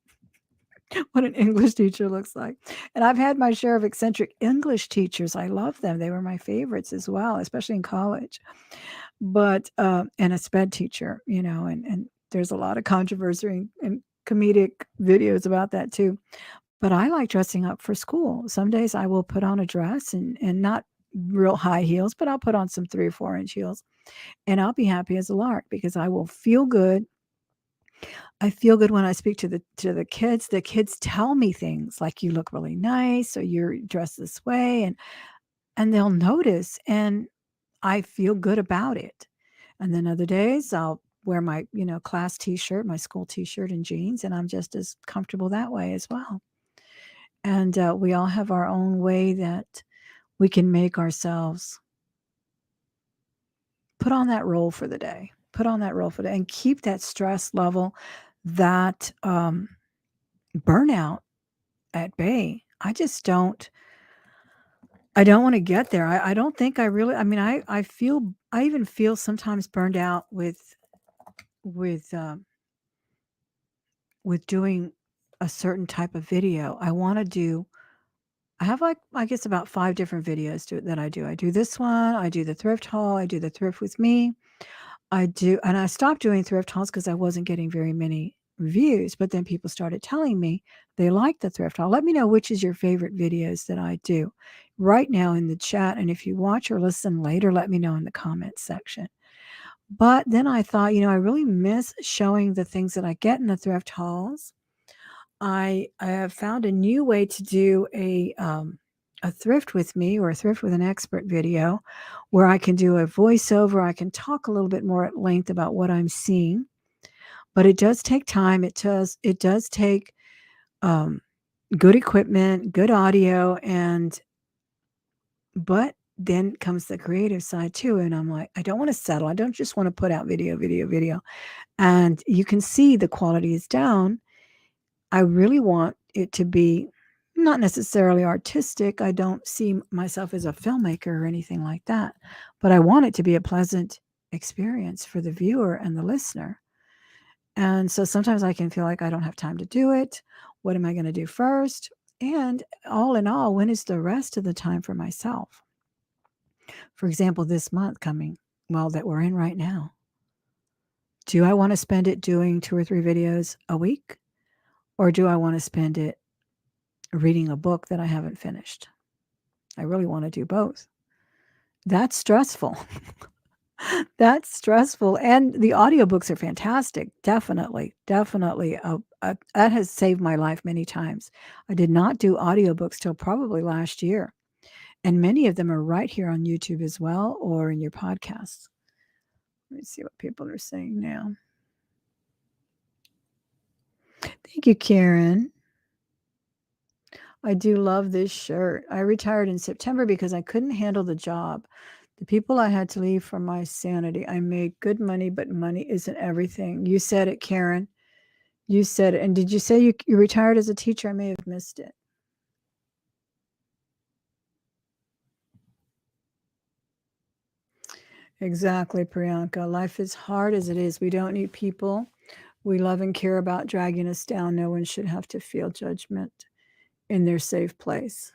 what an English teacher looks like. And I've had my share of eccentric English teachers. I love them. They were my favorites as well, especially in college. But and a sped teacher, and there's a lot of controversy and comedic videos about that too. But I like dressing up for school. Some days I will put on a dress and not real high heels, but I'll put on some 3 or 4-inch heels, and I'll be happy as a lark because I will feel good. I feel good when I speak to the kids. The kids tell me things like, "You look really nice," or "You're dressed this way," and they'll notice, and I feel good about it. And then other days, I'll wear my, class T-shirt, my school T-shirt and jeans, and I'm just as comfortable that way as well. And we all have our own way that we can make ourselves put on that role for the day, and keep that stress level, that burnout at bay. I don't want to get there. I don't think I really, I mean, I even feel sometimes burned out with, um, with doing a certain type of video. I have like, I guess about 5 different videos that I do. I do this one, I do the thrift haul, I do the thrift with me. And I stopped doing thrift hauls because I wasn't getting very many views, but then people started telling me they like the thrift haul. Let me know which is your favorite videos that I do right now in the chat. And if you watch or listen later, let me know in the comments section. But then I thought, I really miss showing the things that I get in the thrift hauls. I have found a new way to do a thrift with me or a thrift with an expert video where I can do a voiceover. I can talk a little bit more at length about what I'm seeing, but it does take time. It does take good equipment, good audio, but then comes the creative side too. And I'm like, I don't want to settle. I don't just want to put out video, video, video. And you can see the quality is down. I really want it to be Not necessarily artistic. I don't see myself as a filmmaker or anything like that, but I want it to be a pleasant experience for the viewer and the listener. And so sometimes I can feel like I don't have time to do it. What am I going to do first? And all in all, when is the rest of the time for myself? For example, this month coming, well, that we're in right now. Do I want to spend it doing 2 or 3 videos a week? Or do I want to spend it reading a book that I haven't finished? I really want to do both. That's stressful. That's stressful. And the audiobooks are fantastic. Definitely, definitely. That has saved my life many times. I did not do audiobooks till probably last year. And many of them are right here on YouTube as well, or in your podcasts. Let me see what people are saying now. Thank you, Karen. I do love this shirt. I retired in September because I couldn't handle the job. The people I had to leave for my sanity. I made good money, but money isn't everything. You said it, Karen. You said it. And did you say you retired as a teacher? I may have missed it. Exactly, Priyanka. Life is hard as it is. We don't need people we love and care about dragging us down. No one should have to feel judgment in their safe place.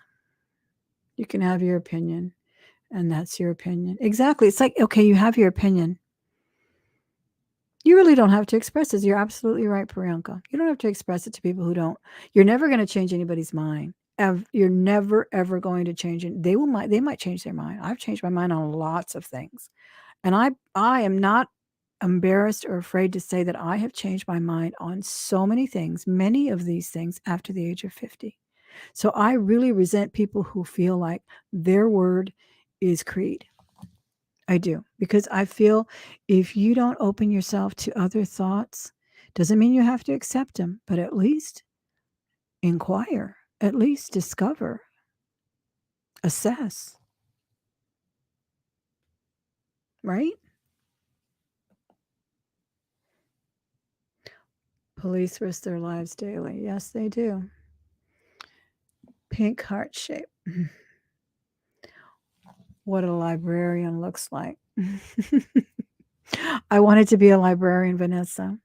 You can have your opinion, and that's your opinion. Exactly. It's like, okay, you have your opinion. You really don't have to express it. You're absolutely right, Priyanka. You don't have to express it to people who don't. You're never going to change anybody's mind. You're never ever going to change it. They might change their mind. I've changed my mind on lots of things. And I am not embarrassed or afraid to say that I have changed my mind on so many things, many of these things after the age of 50. So I really resent people who feel like their word is creed. I do, because I feel if you don't open yourself to other thoughts, doesn't mean you have to accept them, but at least inquire, at least discover, assess, right? Police risk their lives daily. Yes, they do. Pink heart shape. What a librarian looks like. I wanted to be a librarian, Vanessa.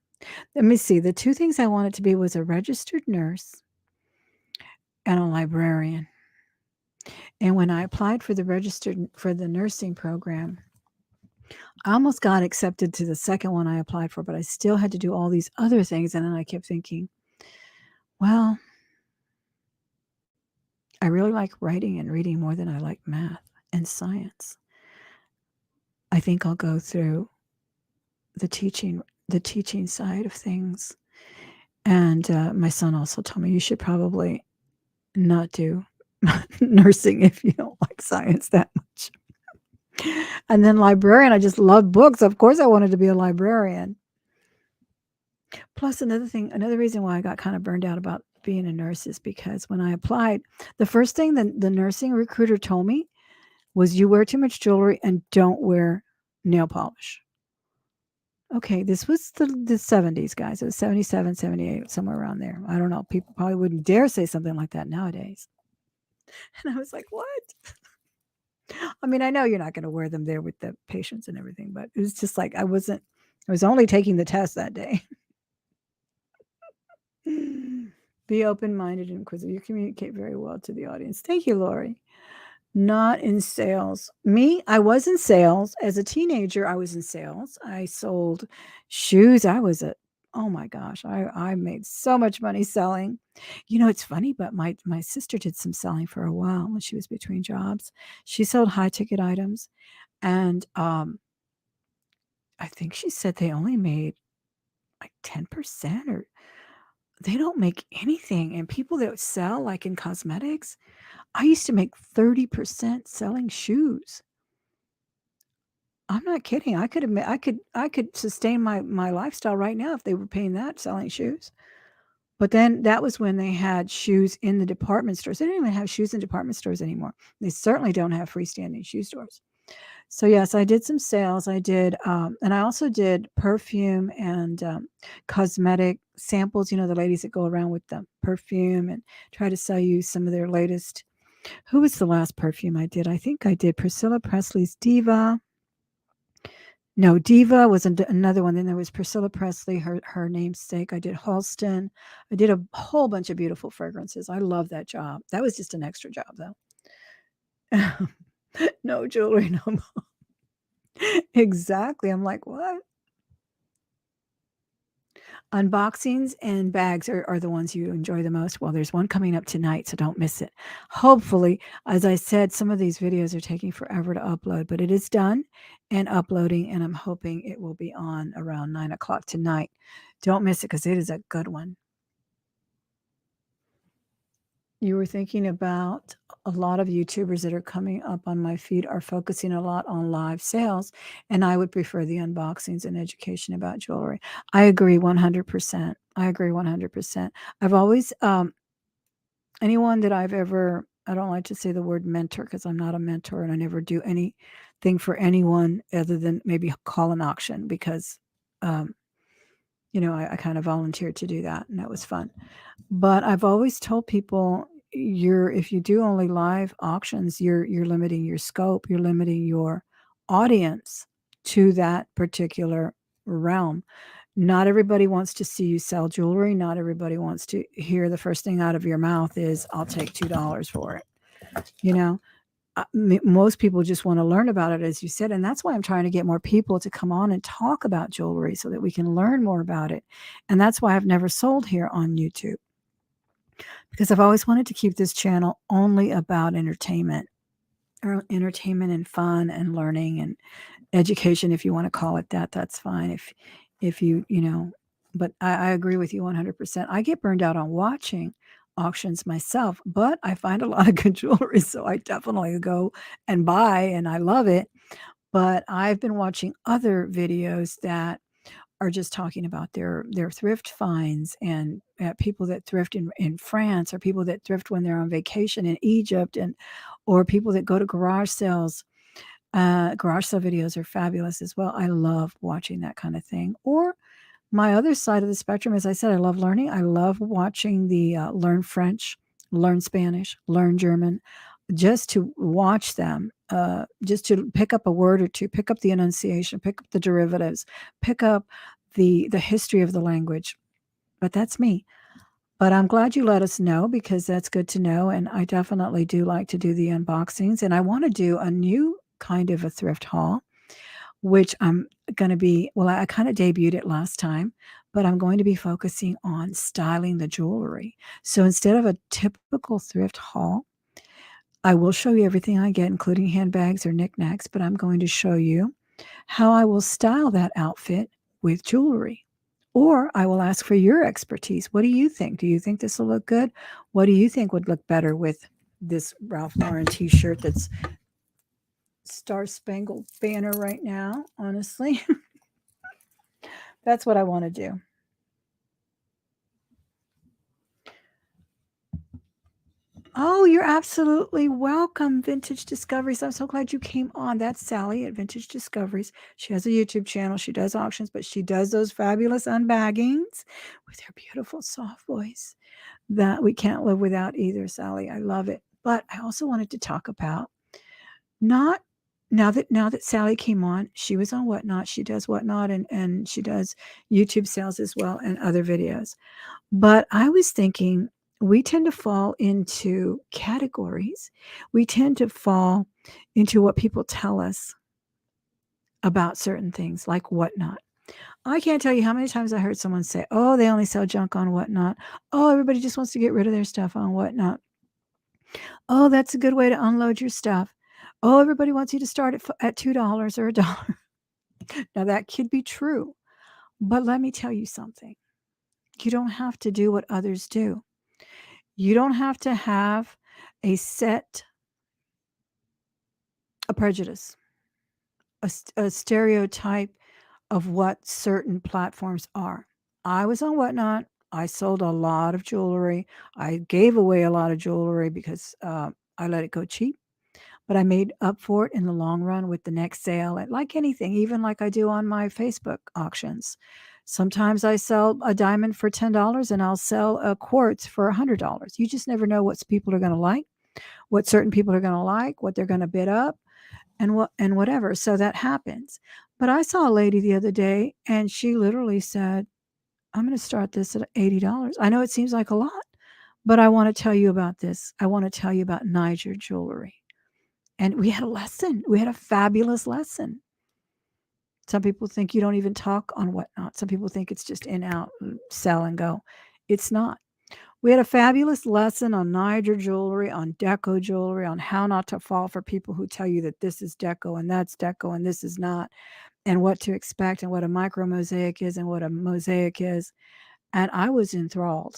Let me see. The 2 things I wanted to be was a registered nurse and a librarian. And when I applied for the nursing program, I almost got accepted to the second one I applied for, but I still had to do all these other things. And then I kept thinking, well, I really like writing and reading more than I like math and science. I think I'll go through the teaching side of things. And my son also told me you should probably not do nursing if you don't like science that much. And then librarian, I just love books. Of course I wanted to be a librarian. Plus another reason why I got kind of burned out about being a nurse is because when I applied, the first thing the nursing recruiter told me was you wear too much jewelry and don't wear nail polish. Okay, this was the 70s, guys. It was 77, 78, somewhere around there. I don't know. People probably wouldn't dare say something like that nowadays. And I was like, what? I mean, I know you're not going to wear them there with the patients and everything, but it was just like I was only taking the test that day. Be open-minded and inquisitive. You communicate very well to the audience. Thank you, Lori. Not in sales. Me, I was in sales. As a teenager, I was in sales. I sold shoes. Oh my gosh, I made so much money selling. You know, it's funny, but my sister did some selling for a while when she was between jobs. She sold high-ticket items, and, I think she said they only made, like, 10% or they don't make anything, and people that sell, like, in cosmetics, I used to make 30% selling shoes. I'm not kidding. I could sustain my lifestyle right now if they were paying that selling shoes. But then that was when they had shoes in the department stores. They don't even have shoes in department stores anymore. They certainly don't have freestanding shoe stores. So yes, I did some sales. I did, and I also did perfume and cosmetic samples. You know, the ladies that go around with the perfume and try to sell you some of their latest. Who was the last perfume I did? I think I did Priscilla Presley's Diva. No, Diva was another one. Then there was Priscilla Presley, her namesake. I did Halston. I did a whole bunch of beautiful fragrances. I love that job. That was just an extra job, though. No jewelry, no more. Exactly. I'm like, what? Unboxings and bags are the ones you enjoy the most. Well, there's one coming up tonight, so don't miss it. Hopefully, as I said, some of these videos are taking forever to upload, but it is done and uploading, and I'm hoping it will be on around 9 o'clock tonight. Don't miss it because it is a good one. You were thinking about a lot of YouTubers that are coming up on my feed are focusing a lot on live sales, and I would prefer the unboxings and education about jewelry. I agree 100%. I agree 100%. I've always, anyone that I've ever, I don't like to say the word mentor because I'm not a mentor and I never do anything for anyone other than maybe call an auction because, um, I kind of volunteered to do that and that was fun. But I've always told people if you do only live auctions, you're limiting your scope, you're limiting your audience to that particular realm. Not everybody wants to see you sell jewelry. Not everybody wants to hear the first thing out of your mouth is, I'll take $2 for it. You know, most people just want to learn about it, as you said. And that's why I'm trying to get more people to come on and talk about jewelry so that we can learn more about it. And that's why I've never sold here on YouTube because I've always wanted to keep this channel only about entertainment or entertainment and fun and learning and education, if you want to call it that. That's fine. If but I agree with you 100%. I get burned out on watching auctions myself, but I find a lot of good jewelry, so I definitely go and buy, and I love it. But I've been watching other videos that are just talking about their thrift finds and people that thrift in France or people that thrift when they're on vacation in Egypt and or people that go to garage sales. Garage sale videos are fabulous as well. I love watching that kind of thing. Or my other side of the spectrum, as I said, I love learning. I love watching the learn French, learn Spanish, learn German, just to watch them, just to pick up a word or two, pick up the enunciation, pick up the derivatives, pick up the history of the language. But that's me. But I'm glad you let us know because that's good to know. And I definitely do like to do the unboxings. And I want to do a new kind of a thrift haul, which I'm going to be, well, I kind of debuted it last time, but I'm going to be focusing on styling the jewelry. So instead of a typical thrift haul, I will show you everything I get, including handbags or knickknacks, but I'm going to show you how I will style that outfit with jewelry. Or I will ask for your expertise. What do you think? Do you think this will look good? What do you think would look better with this Ralph Lauren t-shirt that's Star Spangled Banner right now? Honestly, that's what I want to do. Oh, you're absolutely welcome, Vintage Discoveries. I'm so glad you came on. That's Sally at Vintage Discoveries. She has a YouTube channel. She does auctions, but she does those fabulous unbaggings with her beautiful soft voice that we can't live without either, Sally. I love it. But I also wanted to talk about not now that Sally came on, she was on Whatnot. She does Whatnot and she does YouTube sales as well and other videos. But I was thinking we tend to fall into categories. We tend to fall into what people tell us about certain things, like Whatnot. I can't tell you how many times I heard someone say, oh, they only sell junk on Whatnot. Oh, everybody just wants to get rid of their stuff on Whatnot. Oh, that's a good way to unload your stuff. Oh, everybody wants you to start at $2 or $1. Now, that could be true. But let me tell you something. You don't have to do what others do. You don't have to have a prejudice, a stereotype of what certain platforms are. I was on Whatnot. I sold a lot of jewelry. I gave away a lot of jewelry because I let it go cheap. but I made up for it in the long run with the next sale. And like anything, even like I do on my Facebook auctions. Sometimes I sell a diamond for $10 and I'll sell a quartz for $100. You just never know what people are going to like, what certain people are going to like, what they're going to bid up, and whatever. So that happens. But I saw a lady the other day and she literally said, I'm going to start this at $80. I know it seems like a lot, but I want to tell you about this. I want to tell you about Niger jewelry. And we had a lesson. We had a fabulous lesson. Some people think you don't even talk on whatnot. Some people think it's just in, out, sell and go. It's not. We had a fabulous lesson on Niger jewelry, on deco jewelry, on how not to fall for people who tell you that this is deco and that's deco and this is not, and what to expect and what a micro mosaic is and what a mosaic is. And I was enthralled.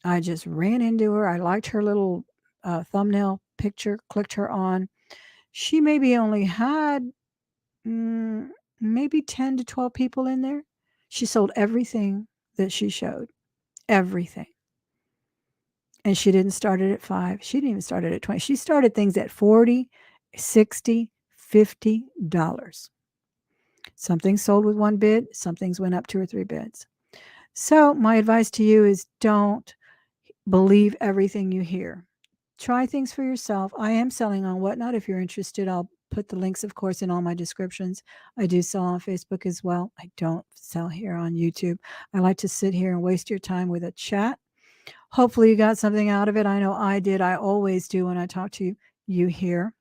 I just ran into her. I liked her little thumbnail picture, clicked her on. She maybe only had maybe 10 to 12 people in there. She sold everything that she showed, everything. And she didn't start it at 5. She didn't even start it at 20. She started things at 40, 60, $50. Some things sold with one bid, some things went up 2 or 3 bids. So my advice to you is don't believe everything you hear. Try things for yourself. I am selling on Whatnot. If you're interested, I'll put the links, of course, in all my descriptions. I do sell on Facebook as well. I don't sell here on YouTube. I like to sit here and waste your time with a chat. Hopefully you got something out of it. I know I did. I always do when I talk to you here.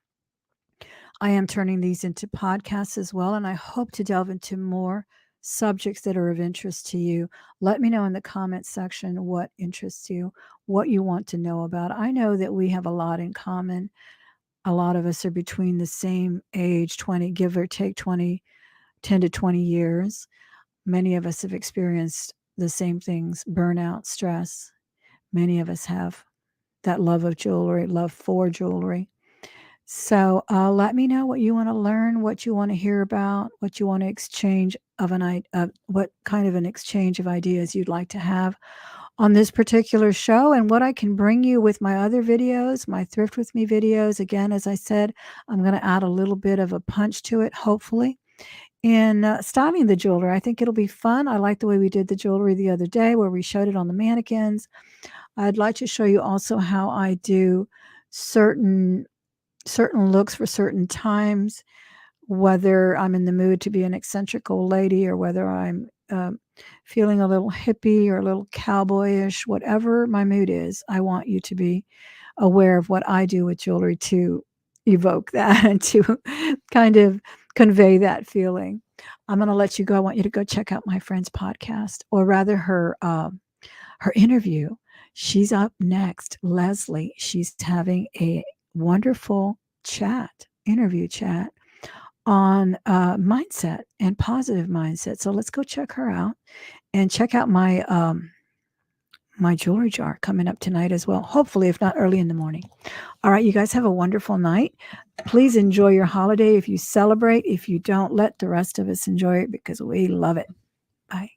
I am turning these into podcasts as well, and I hope to delve into more subjects that are of interest to you. Let me know in the comments section what interests you, what you want to know about. I know that we have a lot in common. A lot of us are between the same age, 20, give or take 20, 10 to 20 years. Many of us have experienced the same things, burnout, stress. Many of us have that love of jewelry, love for jewelry. So let me know what you want to learn, what you want to hear about, what you want to exchange what kind of an exchange of ideas you'd like to have on this particular show, and what I can bring you with my other videos, my Thrift With Me videos. Again, as I said, I'm going to add a little bit of a punch to it, hopefully, in styling the jewelry. I think it'll be fun. I like the way we did the jewelry the other day where we showed it on the mannequins. I'd like to show you also how I do certain looks for certain times, whether I'm in the mood to be an eccentric old lady or whether I'm feeling a little hippie or a little cowboyish, whatever my mood is. I want you to be aware of what I do with jewelry to evoke that and to kind of convey that feeling. I'm going to let you go. I want you to go check out my friend's podcast, or rather her interview. She's up next, Leslie. She's having a wonderful interview chat on mindset and positive mindset. So let's go check her out, and check out my my jewelry jar coming up tonight as well. Hopefully, if not early in the morning. All right, you guys have a wonderful night. Please enjoy your holiday if you celebrate. If you don't, let the rest of us enjoy it because we love it. Bye.